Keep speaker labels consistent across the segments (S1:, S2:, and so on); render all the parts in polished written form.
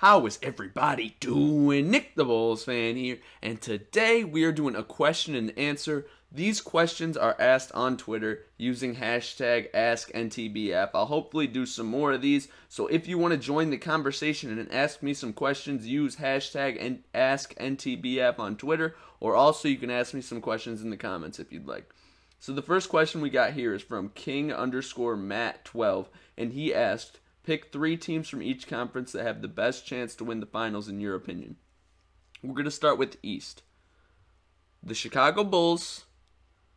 S1: How is everybody doing? Nick the Bulls fan here, and today we are doing a question and answer. These questions are asked on Twitter using hashtag AskNTBF. I'll hopefully do some more of these, so if you want to join the conversation and ask me some questions, use hashtag AskNTBF on Twitter, or also you can ask me some questions in the comments if you'd like. So the first question we got here is from King_Matt12, and he asked, pick 3 teams from each conference that have the best chance to win the finals in your opinion. We're going to start with the East. The Chicago Bulls,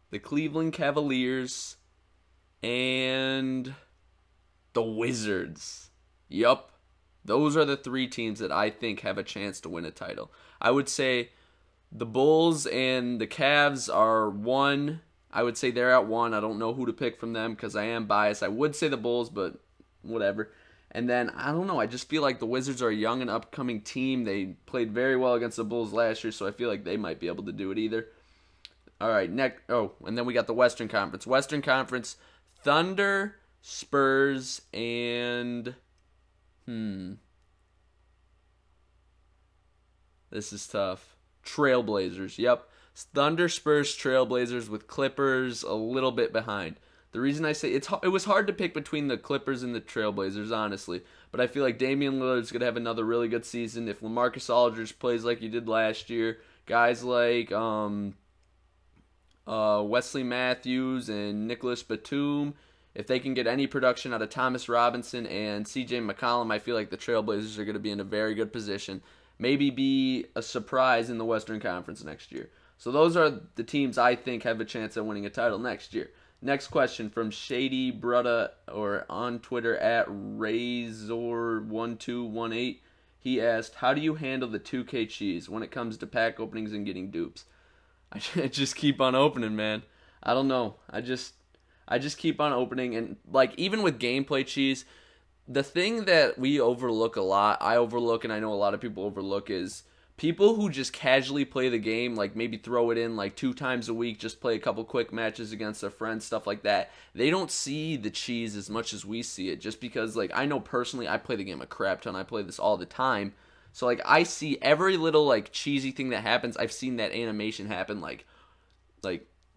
S1: the Cleveland Cavaliers, and the Wizards. Yup. Those are the 3 teams that I think have a chance to win a title. I would say the Bulls and the Cavs are 1. I would say they're at 1. I don't know who to pick from them because I am biased. I would say the Bulls, but whatever. And then, I don't know, I just feel like the Wizards are a young and upcoming team. They played very well against the Bulls last year, so I feel like they might be able to do it either. All right, next. Oh, and then we got the Western Conference. Western Conference, Thunder, Spurs, and... This is tough. Trailblazers, yep. Thunder, Spurs, Trailblazers with Clippers a little bit behind. The reason I say it was hard to pick between the Clippers and the Trailblazers, honestly. But I feel like Damian Lillard's going to have another really good season. If LaMarcus Aldridge plays like he did last year, guys like Wesley Matthews and Nicholas Batum, if they can get any production out of Thomas Robinson and C.J. McCollum, I feel like the Trailblazers are going to be in a very good position. Maybe be a surprise in the Western Conference next year. So those are the teams I think have a chance at winning a title next year. Next question from Shady Brutta, or on Twitter at Razor1218. He asked, how do you handle the 2K cheese when it comes to pack openings and getting dupes? I just keep on opening, man. I don't know. I just keep on opening, and like even with gameplay cheese, the thing that we overlook a lot, I overlook and I know a lot of people overlook, is people who just casually play the game, like maybe throw it in like 2 times a week, just play a couple quick matches against their friends, stuff like that. They don't see the cheese as much as we see it, just because like I know personally I play the game a crap ton. I play this all the time. So like I see every little like cheesy thing that happens. I've seen that animation happen like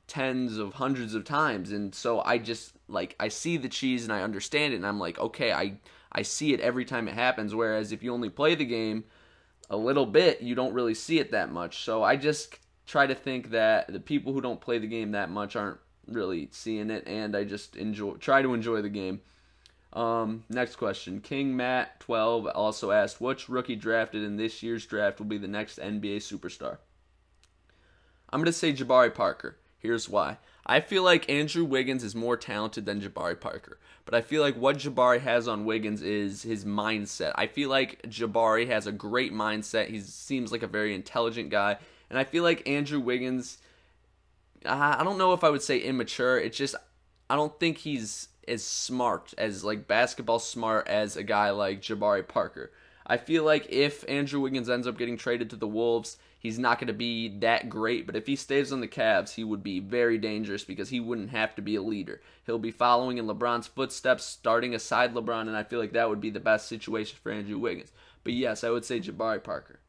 S1: tens of hundreds of times, and so I just like I see the cheese and I understand it and I'm like, okay, I see it every time it happens, whereas if you only play the game a little bit, you don't really see it that much. So I just try to think that the people who don't play the game that much aren't really seeing it, and I just try to enjoy the game. Next question. King Matt 12 also asked, which rookie drafted in this year's draft will be the next NBA superstar? I'm going to say Jabari Parker. Here's why. I feel like Andrew Wiggins is more talented than Jabari Parker. But I feel like what Jabari has on Wiggins is his mindset. I feel like Jabari has a great mindset. He seems like a very intelligent guy. And I feel like Andrew Wiggins, I don't know if I would say immature. It's just, I don't think he's as smart, as like basketball smart as a guy like Jabari Parker. I feel like if Andrew Wiggins ends up getting traded to the Wolves, he's not going to be that great, but if he stays on the Cavs, he would be very dangerous because he wouldn't have to be a leader. He'll be following in LeBron's footsteps, starting aside LeBron, and I feel like that would be the best situation for Andrew Wiggins. But yes, I would say Jabari Parker.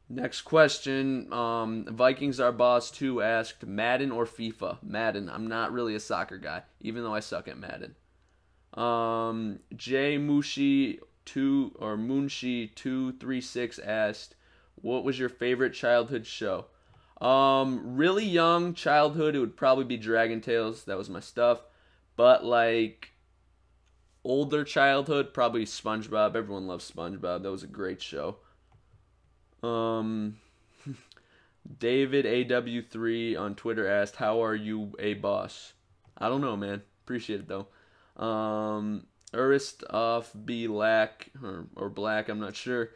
S1: Next question, Vikings Are Boss 2 asked, Madden or FIFA? Madden. I'm not really a soccer guy, even though I suck at Madden. Jay Mushi 2 or Moonshi 236 asked, what was your favorite childhood show? Really young childhood, it would probably be Dragon Tales. That was my stuff. But like older childhood, probably SpongeBob. Everyone loves SpongeBob. That was a great show. David AW3 on Twitter asked, how are you a boss? I don't know, man. Appreciate it though. Urist off Black or Black, I'm not sure,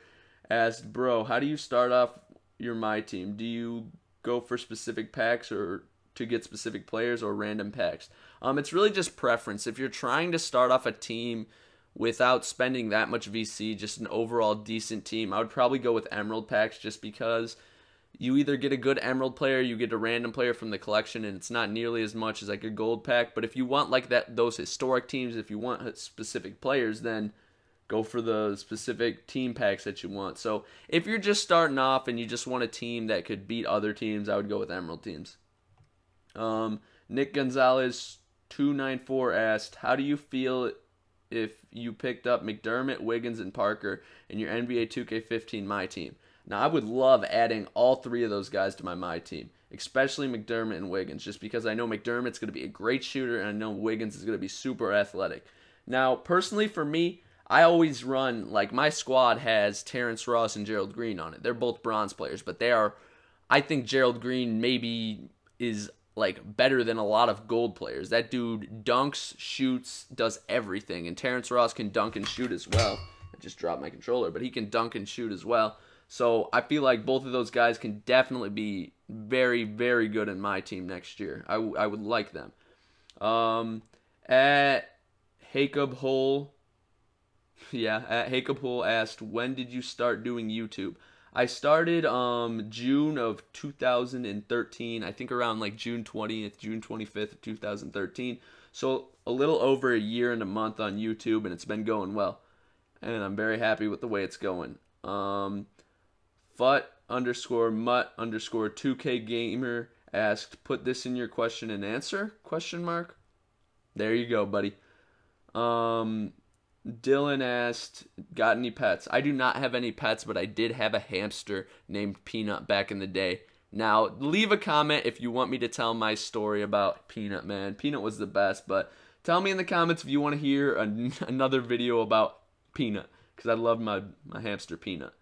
S1: asked, bro, how do you start off your MyTeam? Do you go for specific packs or to get specific players, or random packs? It's really just preference. If you're trying to start off a team without spending that much VC, just an overall decent team, I would probably go with Emerald packs, just because you either get a good Emerald player, you get a random player from the collection, and it's not nearly as much as like a gold pack. But if you want like those historic teams, if you want specific players, then Go for the specific team packs that you want. So if you're just starting off and you just want a team that could beat other teams, I would go with Emerald teams. Nick Gonzalez 294 asked, how do you feel if you picked up McDermott, Wiggins, and Parker in your NBA 2K15 MyTeam? Now, I would love adding all three of those guys to my MyTeam, especially McDermott and Wiggins, just because I know McDermott's going to be a great shooter and I know Wiggins is going to be super athletic. Now, personally for me, I always run, like, my squad has Terrence Ross and Gerald Green on it. They're both bronze players, but I think Gerald Green maybe is like better than a lot of gold players. That dude dunks, shoots, does everything. And Terrence Ross can dunk and shoot as well. I just dropped my controller, but he can dunk and shoot as well. So I feel like both of those guys can definitely be very, very good in my team next year. I would like them. At Jacob Hole, asked, when did you start doing YouTube? I started June of 2013, I think around like June 20th, June 25th of 2013. So a little over a year and a month on YouTube, and it's been going well. And I'm very happy with the way it's going. Fut_Mutt_2K Gamer asked, put this in your question and answer? ? There you go, buddy. Dylan asked, got any pets? I do not have any pets, but I did have a hamster named Peanut back in the day. Now, leave a comment if you want me to tell my story about Peanut, man. Peanut was the best, but tell me in the comments if you want to hear another video about Peanut, because I love my hamster Peanut.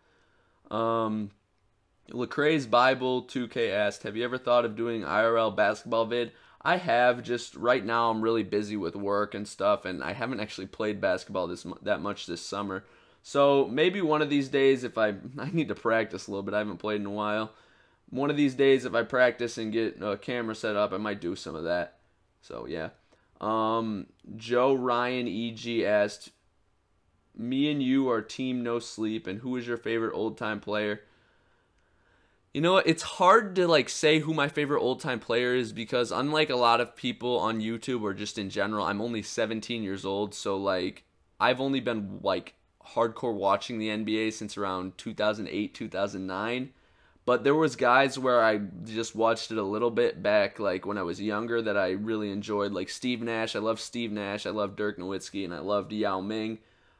S1: Lecrae's Bible 2K asked, have you ever thought of doing IRL basketball vid? I have. Just right now I'm really busy with work and stuff, and I haven't actually played basketball that much this summer. So maybe one of these days, if I need to practice a little bit. I haven't played in a while. One of these days, if I practice and get a camera set up, I might do some of that. So yeah. Joe Ryan EG asked, me and you are team no sleep, and who is your favorite old time player? You know what, it's hard to like say who my favorite old-time player is, because unlike a lot of people on YouTube or just in general, I'm only 17 years old, so like I've only been like hardcore watching the NBA since around 2008, 2009. But there was guys where I just watched it a little bit back, like when I was younger, that I really enjoyed, like Steve Nash. I love Steve Nash, I love Dirk Nowitzki, and I loved Yao Ming.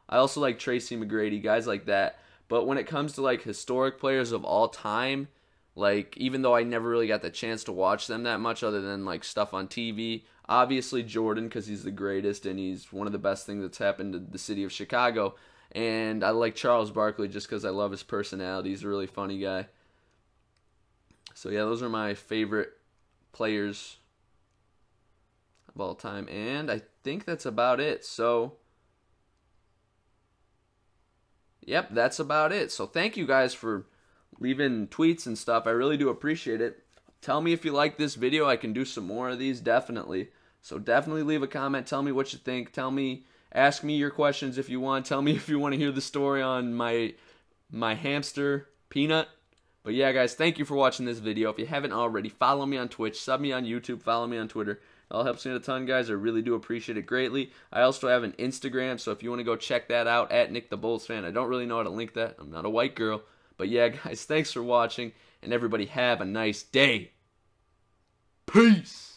S1: I also like Tracy McGrady, guys like that. But when it comes to like historic players of all time, like, even though I never really got the chance to watch them that much other than, like, stuff on TV, obviously Jordan, because he's the greatest and he's one of the best things that's happened to the city of Chicago. And I like Charles Barkley just because I love his personality. He's a really funny guy. So, yeah, those are my favorite players of all time. And I think that's about it. So, yep, that's about it. So, thank you guys for leaving tweets and stuff. I really do appreciate it. Tell me if you like this video. I can do some more of these, definitely. So definitely leave a comment. Tell me what you think. Ask me your questions if you want. Tell me if you want to hear the story on my hamster Peanut. But yeah, guys, thank you for watching this video. If you haven't already, follow me on Twitch, sub me on YouTube, follow me on Twitter. It all helps me out a ton, guys. I really do appreciate it greatly. I also have an Instagram, so if you want to go check that out, at NickTheBullsFan. I don't really know how to link that. I'm not a white girl. But yeah, guys, thanks for watching, and everybody have a nice day. Peace!